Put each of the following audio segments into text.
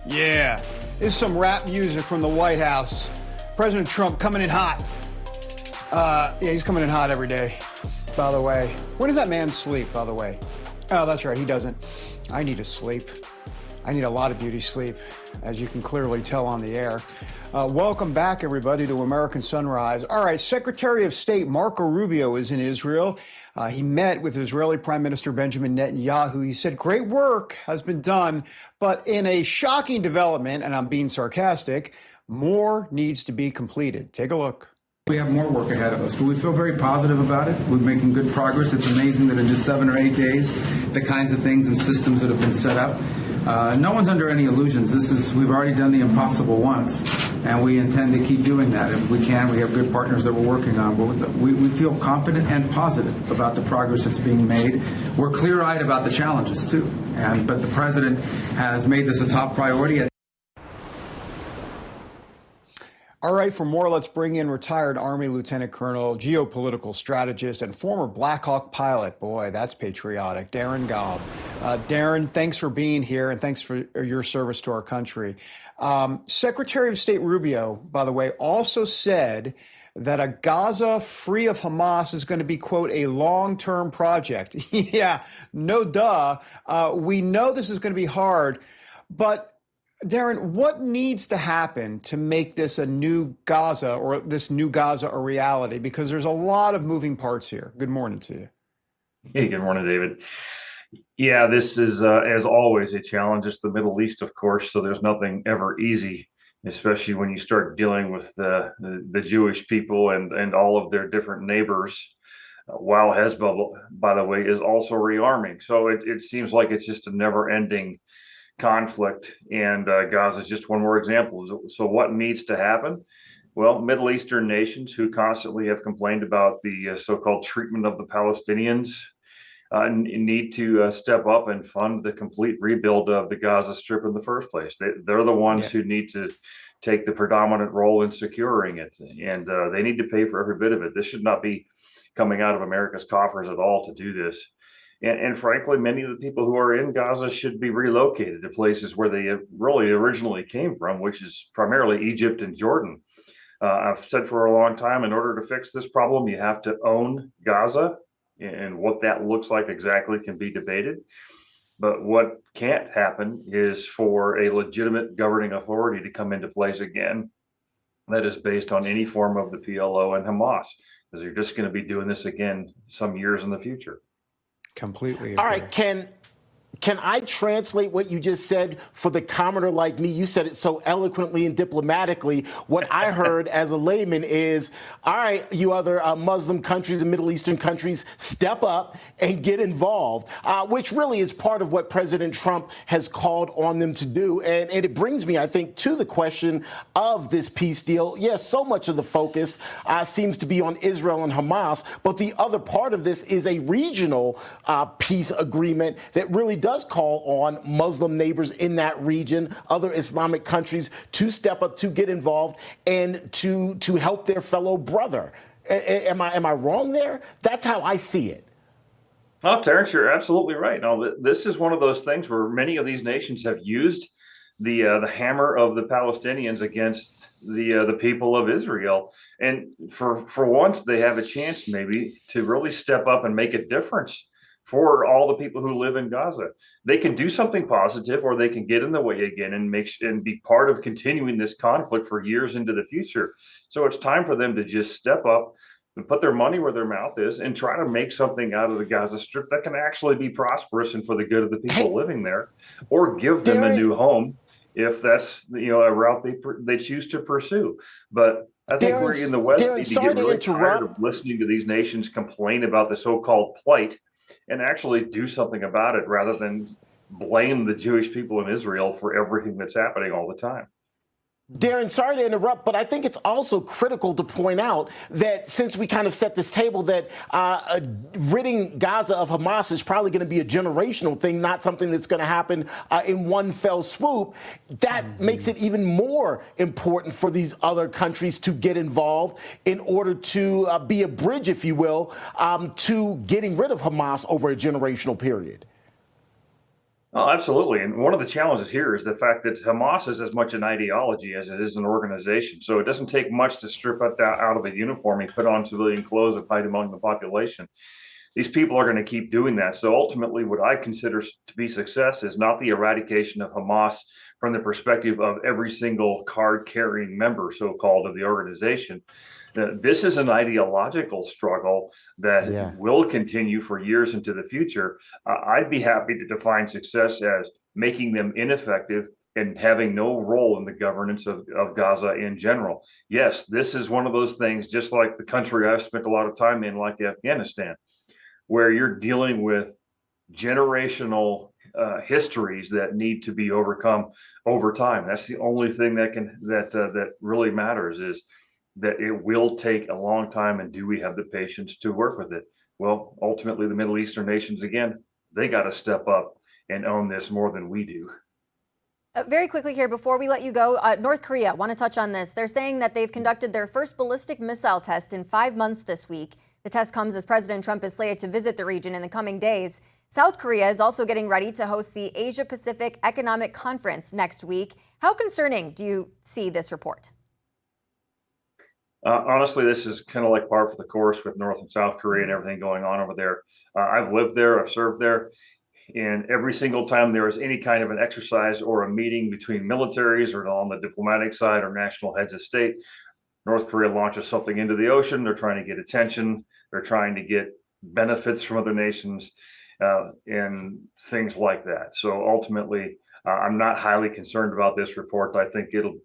Yeah, this is some rap music from the White House. President Trump coming in hot. Yeah, he's coming in hot every day, by the way. When does that man sleep, by the way? Oh, that's right, he doesn't. I need to sleep. I need a lot of beauty sleep, as you can clearly tell on the air. Welcome back, everybody, to American Sunrise. All right, Secretary of State Marco Rubio is in Israel. He met with Israeli Prime Minister Benjamin Netanyahu. He said great work has been done, but in a shocking development, and I'm being sarcastic, more needs to be completed. Take a look. We have more work ahead of us, but we feel very positive about it. We're making good progress. It's amazing that in just 7 or 8 days, the kinds of things and systems that have been set up. No one's under any illusions. We've already done the impossible once, and we intend to keep doing that if we can. We have good partners that we're working on. But we feel confident and positive about the progress that's being made. We're clear-eyed about the challenges, too. But the president has made this a top priority. All right, for more, let's bring in retired Army Lieutenant Colonel, geopolitical strategist, and former Black Hawk pilot. Boy, that's patriotic. Darren Cobb. Darren, thanks for being here, and thanks for your service to our country. Secretary of State Rubio, by the way, also said that a Gaza free of Hamas is going to be, quote, a long-term project. Yeah, no duh. We know this is going to be hard, but Darren, what needs to happen to make this a new Gaza, or this new Gaza, a reality? Because there's a lot of moving parts here. Good morning to you. Hey, good morning, David. Yeah, this is, as always, a challenge. It's the Middle East, of course, so there's nothing ever easy, especially when you start dealing with the Jewish people and all of their different neighbors, while Hezbollah, by the way, is also rearming. So it seems like it's just a never-ending conflict, and Gaza is just one more example. So what needs to happen? Well, Middle Eastern nations who constantly have complained about the so-called treatment of the Palestinians need to step up and fund the complete rebuild of the Gaza Strip in the first place. They're the ones who need to take the predominant role in securing it, and they need to pay for every bit of it. This should not be coming out of America's coffers at all to do this. And frankly, many of the people who are in Gaza should be relocated to places where they really originally came from, which is primarily Egypt and Jordan. I've said for a long time, in order to fix this problem, you have to own Gaza, and what that looks like exactly can be debated. But what can't happen is for a legitimate governing authority to come into place again that is based on any form of the PLO and Hamas, because you're just going to be doing this again some years in the future. Completely agree. All right, can I translate what you just said for the commoner like me? You said it so eloquently and diplomatically. What I heard as a layman is, all right, you other Muslim countries and Middle Eastern countries, step up and get involved, which really is part of what President Trump has called on them to do. And it brings me, I think, to the question of this peace deal. Yes, so much of the focus seems to be on Israel and Hamas, but the other part of this is a regional peace agreement that really does call on Muslim neighbors in that region, other Islamic countries, to step up, to get involved, and to help their fellow brother. Am I wrong there? That's how I see it. Oh, Terence, you're absolutely right. No, this is one of those things where many of these nations have used the hammer of the Palestinians against the people of Israel, and for once they have a chance maybe to really step up and make a difference for all the people who live in Gaza. They can do something positive, or they can get in the way again and be part of continuing this conflict for years into the future. So it's time for them to just step up and put their money where their mouth is and try to make something out of the Gaza Strip that can actually be prosperous and for the good of the people living there, or give them a new home if that's a route they choose to pursue. But I think we're in the West need to get really tired of listening to these nations complain about the so-called plight and actually do something about it, rather than blame the Jewish people in Israel for everything that's happening all the time. Darren, sorry to interrupt, but I think it's also critical to point out that since we kind of set this table, that ridding Gaza of Hamas is probably going to be a generational thing, not something that's going to happen in one fell swoop. That makes it even more important for these other countries to get involved in order to be a bridge, if you will, to getting rid of Hamas over a generational period. Oh, absolutely. And one of the challenges here is the fact that Hamas is as much an ideology as it is an organization. So it doesn't take much to strip it out of a uniform and put on civilian clothes and hide among the population. These people are going to keep doing that. So ultimately, what I consider to be success is not the eradication of Hamas from the perspective of every single card-carrying member, so-called, of the organization. This is an ideological struggle that will continue for years into the future. I'd be happy to define success as making them ineffective and having no role in the governance of Gaza in general. Yes, this is one of those things, just like the country I've spent a lot of time in, like Afghanistan, where you're dealing with generational histories that need to be overcome over time. That's the only thing that really matters, is that it will take a long time, and do we have the patience to work with it? Well, ultimately, the Middle Eastern nations, again, they got to step up and own this more than we do. Very quickly here, before we let you go, North Korea, want to touch on this. They're saying that they've conducted their first ballistic missile test in 5 months this week. The test comes as President Trump is slated to visit the region in the coming days. South Korea is also getting ready to host the Asia-Pacific Economic Conference next week. How concerning do you see this report? Honestly, this is kind of like par for the course with North and South Korea and everything going on over there. I've lived there, I've served there, and every single time there is any kind of an exercise or a meeting between militaries or on the diplomatic side or national heads of state, North Korea launches something into the ocean. They're trying to get attention. They're trying to get benefits from other nations and things like that. So ultimately, I'm not highly concerned about this report. I think it'll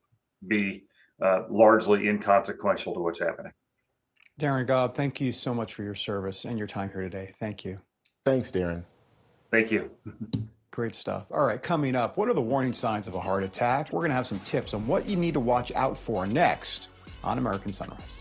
be largely inconsequential to what's happening. Darren Cobb, thank you so much for your service and your time here today. Thank you. Thanks, Darren. Thank you. Great stuff. All right, coming up, what are the warning signs of a heart attack? We're going to have some tips on what you need to watch out for next on American Sunrise.